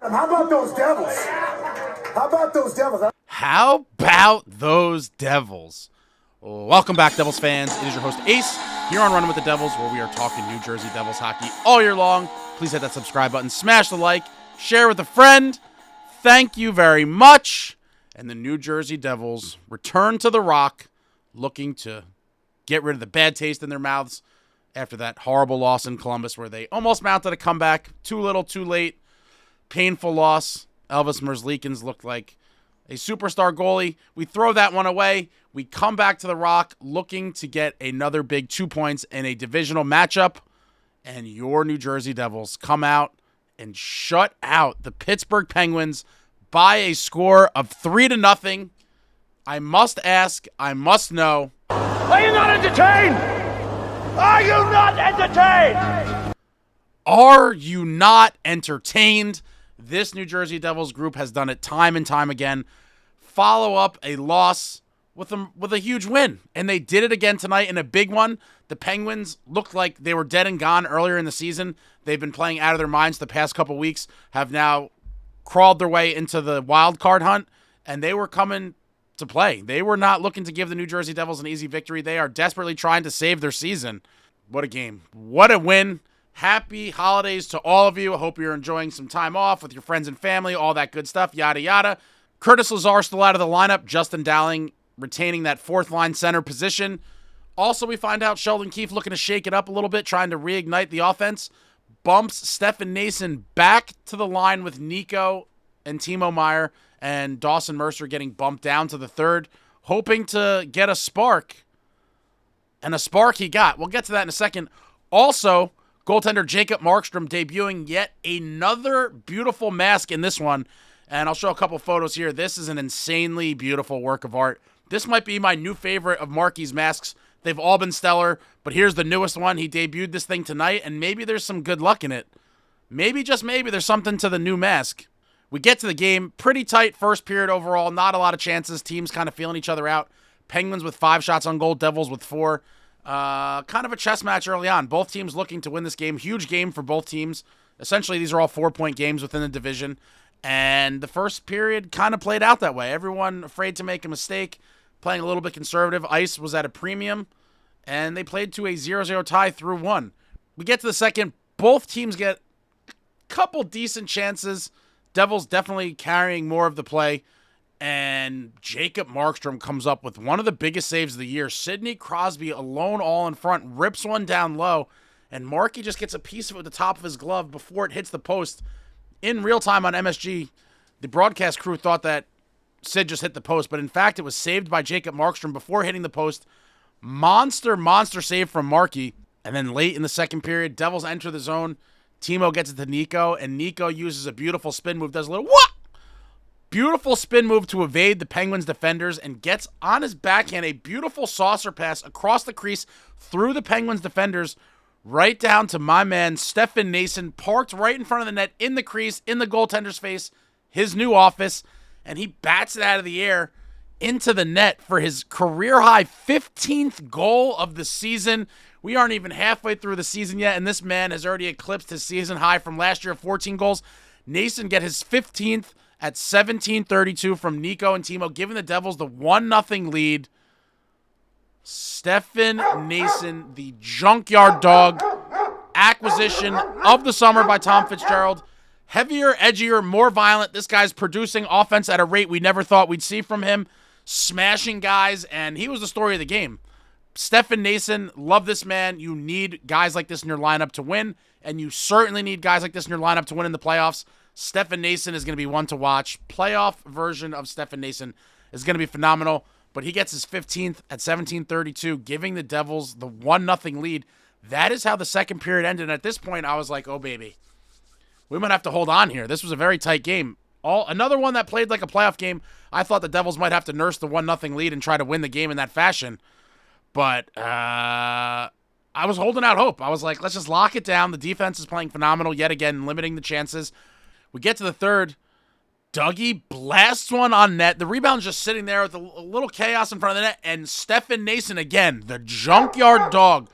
How about those Devils? How about those Devils? How about those Devils? Welcome back, Devils fans. It is your host, Ace, here on Running with the Devils, where we are talking New Jersey Devils hockey all year long. Please hit that subscribe button, smash the like, share with a friend. Thank you very much. And the New Jersey Devils return to the Rock, looking to get rid of the bad taste in their mouths after that horrible loss in Columbus, where they almost mounted a comeback. Too little, too late. Painful loss. Elvis Merzlikins looked like a superstar goalie. We throw that one away. We come back to the Rock looking to get another big 2 points in a divisional matchup. And your New Jersey Devils come out and shut out the Pittsburgh Penguins by a score of 3-0. I must ask, I must know. Are you not entertained? Are you not entertained? Are you not entertained? This New Jersey Devils group has done it time and time again. Follow up a loss with a huge win. And they did it again tonight in a big one. The Penguins looked like they were dead and gone earlier in the season. They've been playing out of their minds the past couple weeks, have now crawled their way into the wild card hunt, and they were coming to play. They were not looking to give the New Jersey Devils an easy victory. They are desperately trying to save their season. What a game. What a win. Happy holidays to all of you. I hope you're enjoying some time off with your friends and family, all that good stuff, yada, yada. Curtis Lazar still out of the lineup. Justin Dowling retaining that fourth line center position. Also, we find out Sheldon Keefe looking to shake it up a little bit, trying to reignite the offense. Bumps Stefan Noesen back to the line with Nico and Timo Meier, and Dawson Mercer getting bumped down to the third, hoping to get a spark. And a spark he got. We'll get to that in a second. Also, goaltender Jacob Markstrom debuting yet another beautiful mask in this one. And I'll show a couple photos here. This is an insanely beautiful work of art. This might be my new favorite of Marky's masks. They've all been stellar, but here's the newest one. He debuted this thing tonight, and maybe there's some good luck in it. Maybe, just maybe, there's something to the new mask. We get to the game. Pretty tight first period overall. Not a lot of chances. Teams kind of feeling each other out. Penguins with 5 shots on goal. Devils with 4. Kind of a chess match early on. Both teams looking to win this game. Huge game for both teams. Essentially, these are all 4-point games within the division. And the first period kind of played out that way. Everyone afraid to make a mistake, playing a little bit conservative. Ice was at a premium, and they played to a 0-0 tie through 1. We get to the second. Both teams get a couple decent chances. Devils definitely carrying more of the play. And Jacob Markstrom comes up with one of the biggest saves of the year. Sidney Crosby alone all in front, rips one down low, and Marky just gets a piece of it with the top of his glove before it hits the post. In real time on MSG, the broadcast crew thought that Sid just hit the post, but in fact it was saved by Jacob Markstrom before hitting the post. Monster save from Marky. And then late in the second period, Devils enter the zone. Timo gets it to Nico, and Nico uses a beautiful spin move, does a little what? Beautiful spin move to evade the Penguins defenders and gets on his backhand a beautiful saucer pass across the crease through the Penguins defenders right down to my man Stefan Noesen, parked right in front of the net in the crease, in the goaltender's face, his new office, and he bats it out of the air into the net for his career-high 15th goal of the season. We aren't even halfway through the season yet, and this man has already eclipsed his season high from last year of 14 goals. Noesen get his 15th at 17:32 from Nico and Timo, giving the Devils the 1-0 lead. Stefan Noesen, the junkyard dog, acquisition of the summer by Tom Fitzgerald. Heavier, edgier, more violent. This guy's producing offense at a rate we never thought we'd see from him. Smashing guys, and he was the story of the game. Stefan Noesen, love this man. You need guys like this in your lineup to win, and you certainly need guys like this in your lineup to win in the playoffs. Stefan Noesen is going to be one to watch. Playoff version of Stefan Noesen is going to be phenomenal, but he gets his 15th at 17:32, giving the Devils the 1-0 lead. That is how the second period ended, and at this point, I was like, oh, baby. We might have to hold on here. This was a very tight game. Another one that played like a playoff game. I thought the Devils might have to nurse the 1-0 lead and try to win the game in that fashion. But I was holding out hope. I was like, let's just lock it down. The defense is playing phenomenal yet again, limiting the chances. We get to the third. Dougie blasts one on net. The rebound's just sitting there with a little chaos in front of the net. And Stefan Noesen again, the junkyard dog,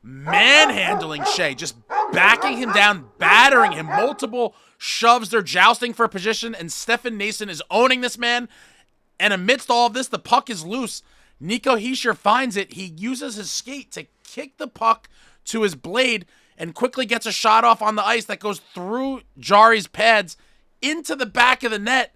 manhandling Shea, just backing him down, battering him, multiple shoves. They're jousting for position, and Stefan Noesen is owning this man. And amidst all of this, the puck is loose. Nico Hischier finds it. He uses his skate to kick the puck to his blade and quickly gets a shot off on the ice that goes through Jarry's pads into the back of the net.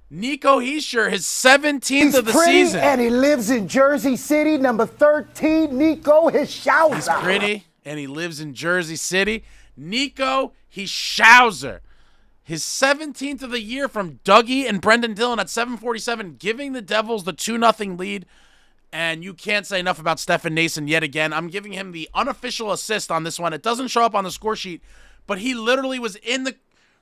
Nico Hischier, his 17th of the season. And he lives in Jersey City, number 13, Nico Hischier. He's pretty, and he lives in Jersey City. Nico Hischier, his 17th of the year from Dougie and Brendan Dillon at 7:47, giving the Devils the 2-0 lead. And you can't say enough about Stefan Noesen yet again. I'm giving him the unofficial assist on this one. It doesn't show up on the score sheet, but he literally was in the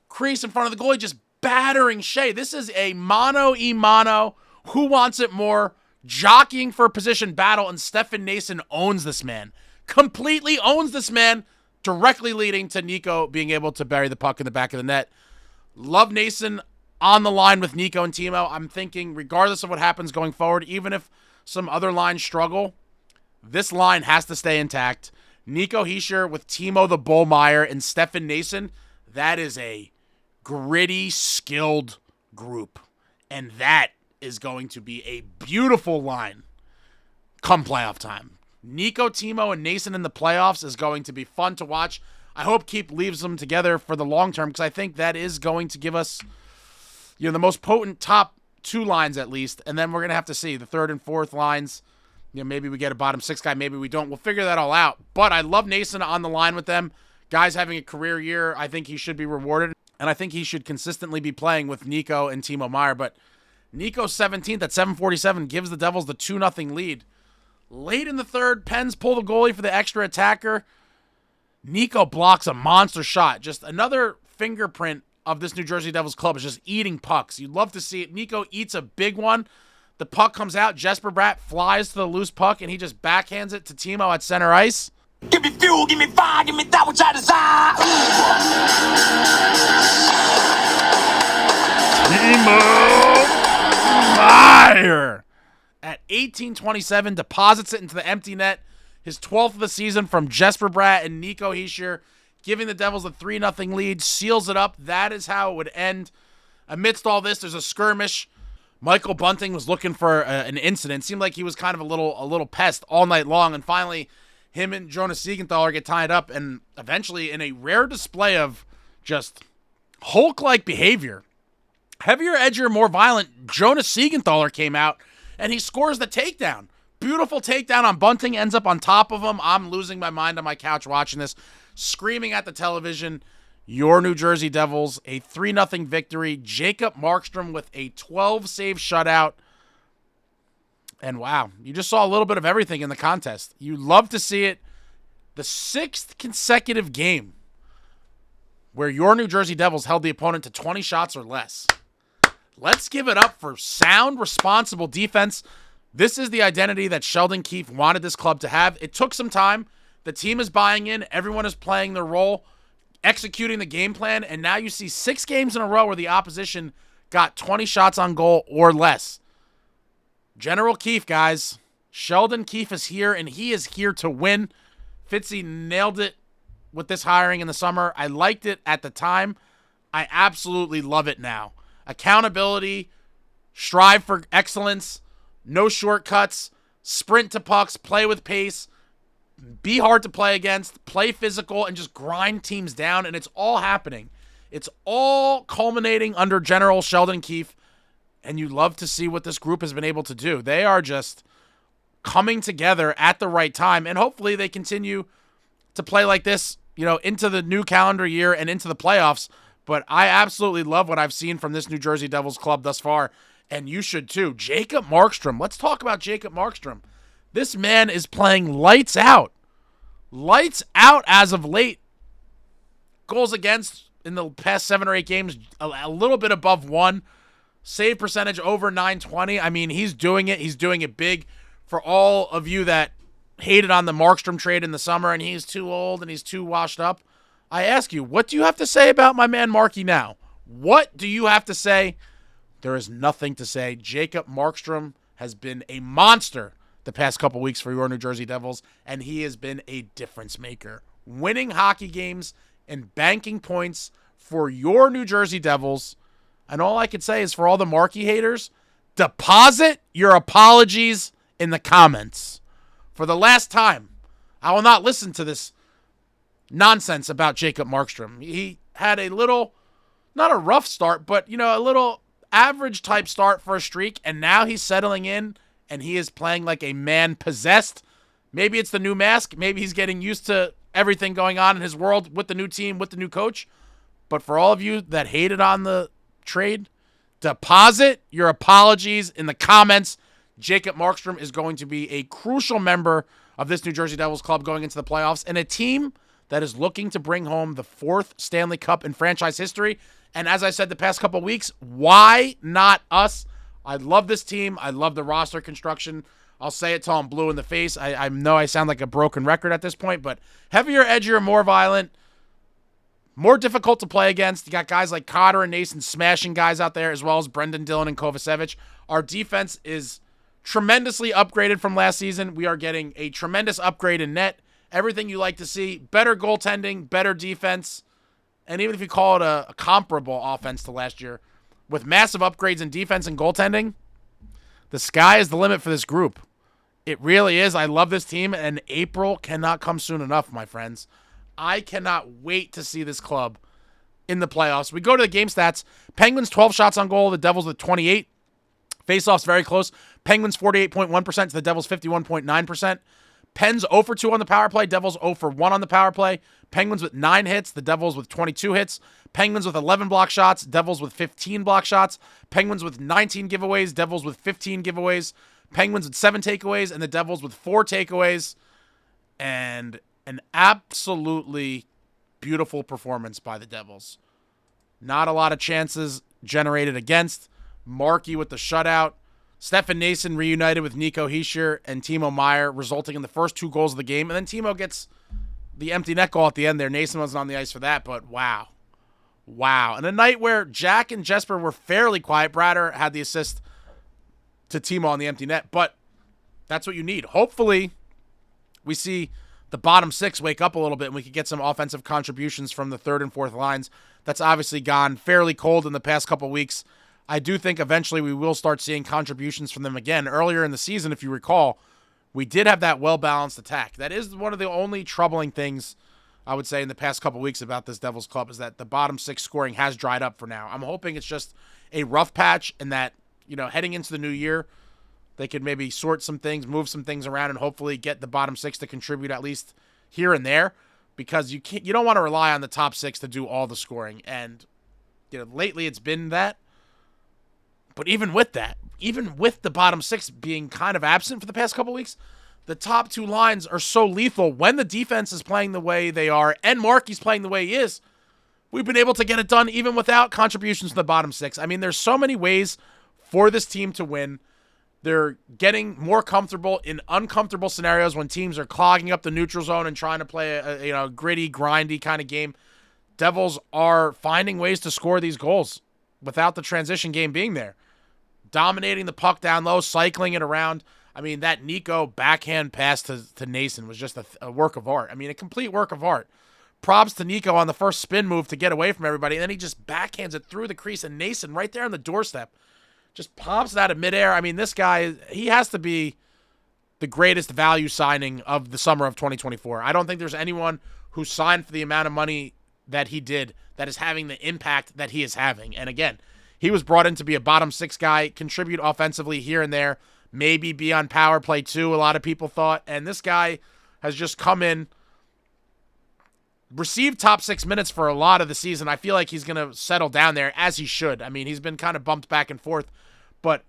crease in front of the goalie just battering Shea. This is a mano-a-mano, who wants it more, jockeying for position battle, and Stefan Noesen owns this man. Completely owns this man, directly leading to Nico being able to bury the puck in the back of the net. Love Noesen on the line with Nico and Timo. I'm thinking, regardless of what happens going forward, even if some other lines struggle, this line has to stay intact. Nico Hischier with Timo the Bull Meier and Stefan Noesen, that is a gritty, skilled group. And that is going to be a beautiful line come playoff time. Nico, Timo, and Noesen in the playoffs is going to be fun to watch. I hope Keep leaves them together for the long term, because I think that is going to give us, the most potent top two lines at least. And then we're going to have to see the third and fourth lines. Maybe we get a bottom six guy, maybe we don't. We'll figure that all out. But I love Noesen on the line with them. Guy's having a career year. I think he should be rewarded. And I think he should consistently be playing with Nico and Timo Meier. But Nico's 17th at 7:47 gives the Devils the 2-0 lead. Late in the third, Pens pull the goalie for the extra attacker. Nico blocks a monster shot. Just another fingerprint of this New Jersey Devils club is just eating pucks. You'd love to see it. Nico eats a big one. The puck comes out. Jesper Bratt flies to the loose puck, and he just backhands it to Timo at center ice. Give me fuel, give me fire, give me that which I desire. Timo Meier at 18:27 deposits it into the empty net. His 12th of the season from Jesper Bratt and Nico Hischier, giving the Devils a 3-0 lead, seals it up. That is how it would end. Amidst all this, there's a skirmish. Michael Bunting was looking for an incident. Seemed like he was kind of a little pest all night long, and finally, him and Jonas Siegenthaler get tied up, and eventually, in a rare display of just Hulk-like behavior, heavier, edgier, more violent, Jonas Siegenthaler came out, and he scores the takedown. Beautiful takedown on Bunting, ends up on top of him. I'm losing my mind on my couch watching this, screaming at the television. Your New Jersey Devils, a 3-0 victory. Jacob Markstrom with a 12-save shutout. And wow, you just saw a little bit of everything in the contest. You love to see it. The 6th consecutive game where your New Jersey Devils held the opponent to 20 shots or less. Let's give it up for sound, responsible defense. This is the identity that Sheldon Keefe wanted this club to have. It took some time. The team is buying in. Everyone is playing their role, executing the game plan, and now you see 6 games in a row where the opposition got 20 shots on goal or less. General Keefe, guys. Sheldon Keefe is here, and he is here to win. Fitzy nailed it with this hiring in the summer. I liked it at the time. I absolutely love it now. Accountability, strive for excellence, no shortcuts, sprint to pucks, play with pace, be hard to play against, play physical, and just grind teams down, and it's all happening. It's all culminating under General Sheldon Keefe, and you love to see what this group has been able to do. They are just coming together at the right time, and hopefully they continue to play like this, into the new calendar year and into the playoffs. But I absolutely love what I've seen from this New Jersey Devils club thus far, and you should too. Jacob Markstrom. Let's talk about Jacob Markstrom. This man is playing lights out. Lights out as of late. Goals against in the past 7 or 8 games, a little bit above 1. Save percentage over 920. I mean, he's doing it. He's doing it big. For all of you that hated on the Markstrom trade in the summer and he's too old and he's too washed up, I ask you, what do you have to say about my man Marky now? What do you have to say? There is nothing to say. Jacob Markstrom has been a monster the past couple weeks for your New Jersey Devils, and he has been a difference maker. Winning hockey games and banking points for your New Jersey Devils. And all I could say is for all the Markey haters, deposit your apologies in the comments. For the last time, I will not listen to this nonsense about Jacob Markstrom. He had a little, not a rough start, but, a little average type start for a streak, and now he's settling in, and he is playing like a man possessed. Maybe it's the new mask. Maybe he's getting used to everything going on in his world with the new team, with the new coach. But for all of you that hated on the trade, deposit your apologies in the comments. Jacob Markstrom is going to be a crucial member of this New Jersey Devils club going into the playoffs, and a team that is looking to bring home the 4th Stanley Cup in franchise history. And as I said the past couple weeks, why not us? I love this team. I love the roster construction. I'll say it till I'm blue in the face. I know I sound like a broken record at this point, but heavier, edgier, more violent, more difficult to play against. You got guys like Cotter and Noesen smashing guys out there, as well as Brendan Dillon and Kovacevic. Our defense is tremendously upgraded from last season. We are getting a tremendous upgrade in net. Everything you like to see. Better goaltending, better defense, and even if you call it a comparable offense to last year, with massive upgrades in defense and goaltending, the sky is the limit for this group. It really is. I love this team, and April cannot come soon enough, my friends. I cannot wait to see this club in the playoffs. We go to the game stats. Penguins 12 shots on goal, the Devils with 28. Face-offs very close. Penguins 48.1% to the Devils 51.9%. Pens 0 for 2 on the power play. Devils 0 for 1 on the power play. Penguins with 9 hits. The Devils with 22 hits. Penguins with 11 block shots. Devils with 15 block shots. Penguins with 19 giveaways. Devils with 15 giveaways. Penguins with 7 takeaways. And the Devils with 4 takeaways. And an absolutely beautiful performance by the Devils. Not a lot of chances generated against. Markey with the shutout. Stefan Noesen reunited with Nico Hischier and Timo Meier, resulting in the first 2 goals of the game. And then Timo gets the empty net goal at the end there. Noesen wasn't on the ice for that, but wow. Wow. And a night where Jack and Jesper were fairly quiet. Bratter had the assist to Timo on the empty net, but that's what you need. Hopefully, we see the bottom 6 wake up a little bit and we can get some offensive contributions from the 3rd and 4th lines. That's obviously gone fairly cold in the past couple weeks. I do think eventually we will start seeing contributions from them again. Earlier in the season, if you recall, we did have that well-balanced attack. That is one of the only troubling things, I would say, in the past couple weeks about this Devils club, is that the bottom 6 scoring has dried up for now. I'm hoping it's just a rough patch and that, heading into the new year, they could maybe sort some things, move some things around, and hopefully get the bottom 6 to contribute at least here and there, because you don't want to rely on the top 6 to do all the scoring. And, lately it's been that. But even with that, even with the bottom 6 being kind of absent for the past couple weeks, the top 2 lines are so lethal when the defense is playing the way they are and Markey's playing the way he is. We've been able to get it done even without contributions to the bottom 6. I mean, there's so many ways for this team to win. They're getting more comfortable in uncomfortable scenarios when teams are clogging up the neutral zone and trying to play a gritty, grindy kind of game. Devils are finding ways to score these goals without the transition game being there. Dominating the puck down low, cycling it around. I mean, that Nico backhand pass to Noesen was just a work of art. I mean, a complete work of art. Props to Nico on the first spin move to get away from everybody, and then he just backhands it through the crease, and Noesen right there on the doorstep just pops it out of midair. I mean, this guy, he has to be the greatest value signing of the summer of 2024. I don't think there's anyone who signed for the amount of money that he did that is having the impact that he is having. And again, he was brought in to be a bottom 6 guy, contribute offensively here and there, maybe be on power play too, a lot of people thought. And this guy has just come in, received top 6 minutes for a lot of the season. I feel like he's going to settle down there, as he should. I mean, he's been kind of bumped back and forth, but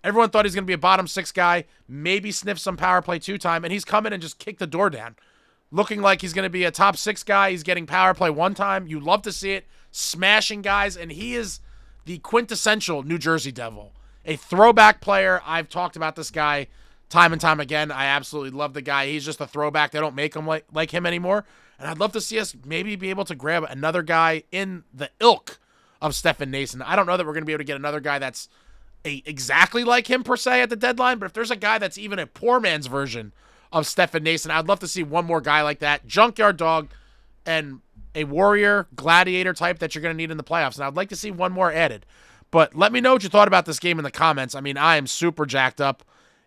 everyone thought he's going to be a bottom 6 guy, maybe sniff some power play 2 time, and he's come in and just kicked the door down. Looking like he's going to be a top 6 guy. He's getting power play 1 time. You love to see it. Smashing guys, and he is the quintessential New Jersey Devil. A throwback player. I've talked about this guy time and time again. I absolutely love the guy. He's just a throwback. They don't make him like him anymore. And I'd love to see us maybe be able to grab another guy in the ilk of Stefan Noesen. I don't know that we're going to be able to get another guy that's exactly like him per se at the deadline, but if there's a guy that's even a poor man's version of Stefan Noesen, I'd love to see one more guy like that. Junkyard dog and a warrior, gladiator type that you're going to need in the playoffs. And I'd like to see one more added. But let me know what you thought about this game in the comments. I mean, I am super jacked up.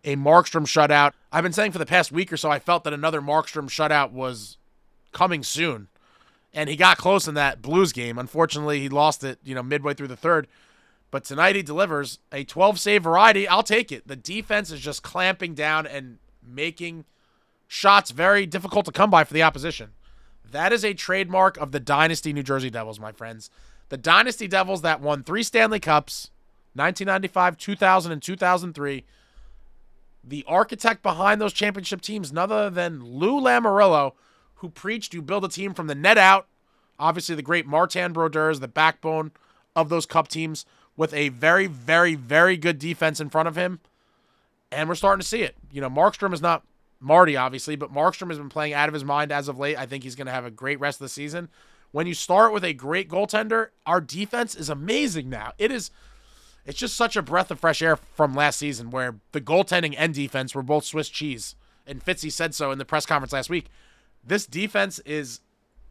A Markstrom shutout. I've been saying for the past week or so, I felt that another Markstrom shutout was coming soon. And he got close in that Blues game. Unfortunately, he lost it, midway through the third. But tonight he delivers a 12-save variety. I'll take it. The defense is just clamping down and making shots very difficult to come by for the opposition. That is a trademark of the Dynasty New Jersey Devils, my friends. The Dynasty Devils that won 3 Stanley Cups, 1995, 2000, and 2003. The architect behind those championship teams, none other than Lou Lamoriello, who preached you build a team from the net out. Obviously, the great Martin Brodeur is the backbone of those Cup teams with a very, very, very good defense in front of him. And we're starting to see it. Markstrom is not Marty, obviously, but Markstrom has been playing out of his mind as of late. I think he's going to have a great rest of the season. When you start with a great goaltender, our defense is amazing now. It's just such a breath of fresh air from last season where the goaltending and defense were both Swiss cheese. And Fitzy said so in the press conference last week. This defense is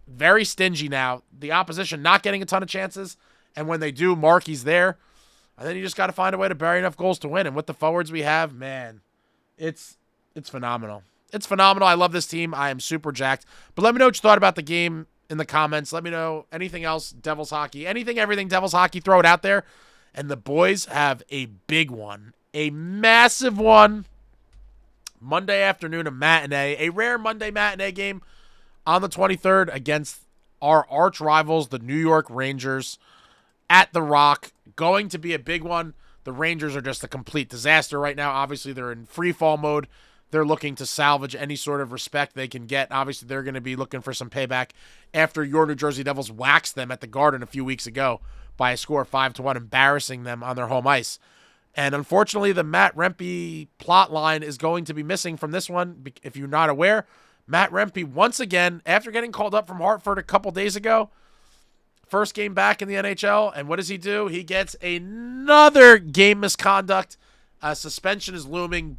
very stingy now. The opposition not getting a ton of chances. And when they do, Marky's there. And then you just got to find a way to bury enough goals to win. And with the forwards we have, man, it's phenomenal. It's phenomenal. I love this team. I am super jacked. But let me know what you thought about the game in the comments. Let me know anything else, Devils hockey, anything, everything Devils hockey, throw it out there. And the boys have a big one, a massive one. Monday afternoon, a matinee, a rare Monday matinee game on the 23rd against our arch rivals, the New York Rangers, at the Rock. Going to be a big one. The Rangers are just a complete disaster right now. Obviously, they're in free fall mode. They're looking to salvage any sort of respect they can get. Obviously, they're going to be looking for some payback after your New Jersey Devils waxed them at the Garden a few weeks ago by a score of 5-1, embarrassing them on their home ice. And unfortunately, the Matt Rempe plot line is going to be missing from this one. If you're not aware, Matt Rempe, once again, after getting called up from Hartford a couple days ago, first game back in the NHL, and what does he do? He gets another game misconduct. Suspension is looming.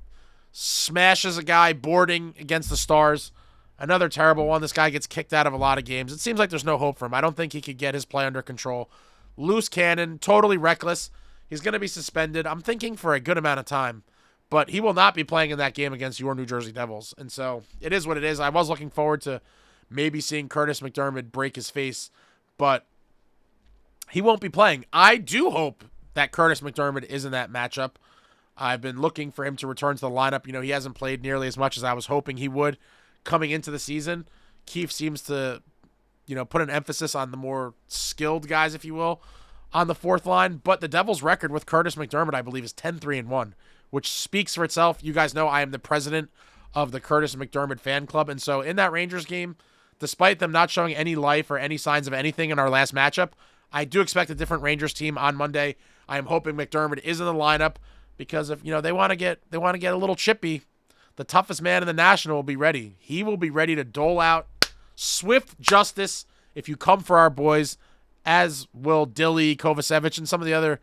Smashes a guy boarding against the Stars. Another terrible one. This guy gets kicked out of a lot of games. It seems like there's no hope for him. I don't think he could get his play under control. Loose cannon, totally reckless. He's going to be suspended, I'm thinking, for a good amount of time. But he will not be playing in that game against your New Jersey Devils. And so it is what it is. I was looking forward to maybe seeing Curtis McDermott break his face, but he won't be playing. I do hope that Curtis McDermott is in that matchup. I've been looking for him to return to the lineup. He hasn't played nearly as much as I was hoping he would coming into the season. Keefe seems to, put an emphasis on the more skilled guys, if you will, on the fourth line. But the Devils' record with Curtis McDermott, I believe, is 10-3-1, which speaks for itself. You guys know I am the president of the Curtis McDermott fan club. And so in that Rangers game, despite them not showing any life or any signs of anything in our last matchup, I do expect a different Rangers team on Monday. I am hoping McDermott is in the lineup because if they want to get a little chippy, the toughest man in the National will be ready. He will be ready to dole out swift justice if you come for our boys, as will Dilly, Kovacevic, and some of the other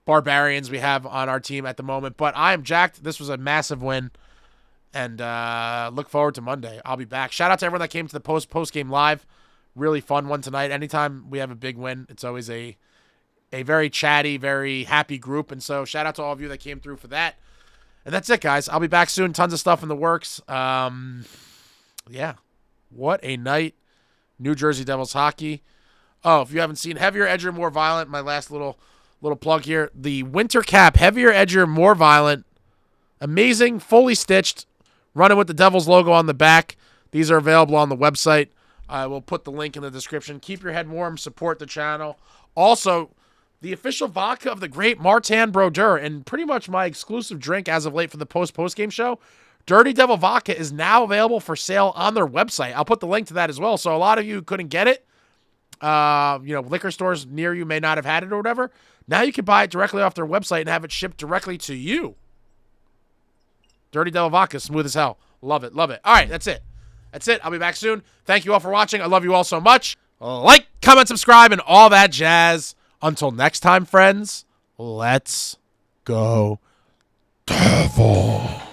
barbarians we have on our team at the moment. But I am jacked. This was a massive win, and look forward to Monday. I'll be back. Shout out to everyone that came to the post-game live. Really fun one tonight. Anytime we have a big win, it's always a very chatty, very happy group. And so shout out to all of you that came through for that. And that's it, guys. I'll be back soon. Tons of stuff in the works. Yeah. What a night. New Jersey Devils hockey. Oh, if you haven't seen Heavier, Edgier, More Violent, my last little plug here. The winter cap, Heavier, Edgier, More Violent. Amazing, fully stitched. Running with the Devils logo on the back. These are available on the website. I will put the link in the description. Keep your head warm. Support the channel. Also, the official vodka of the great Martin Brodeur, and pretty much my exclusive drink as of late for the post-game show, Dirty Devil Vodka, is now available for sale on their website. I'll put the link to that as well. So a lot of you who couldn't get it, liquor stores near you may not have had it or whatever. Now you can buy it directly off their website and have it shipped directly to you. Dirty Devil Vodka, smooth as hell. Love it, love it. All right, that's it. That's it. I'll be back soon. Thank you all for watching. I love you all so much. Like, comment, subscribe, and all that jazz. Until next time, friends, let's go. Go Devils.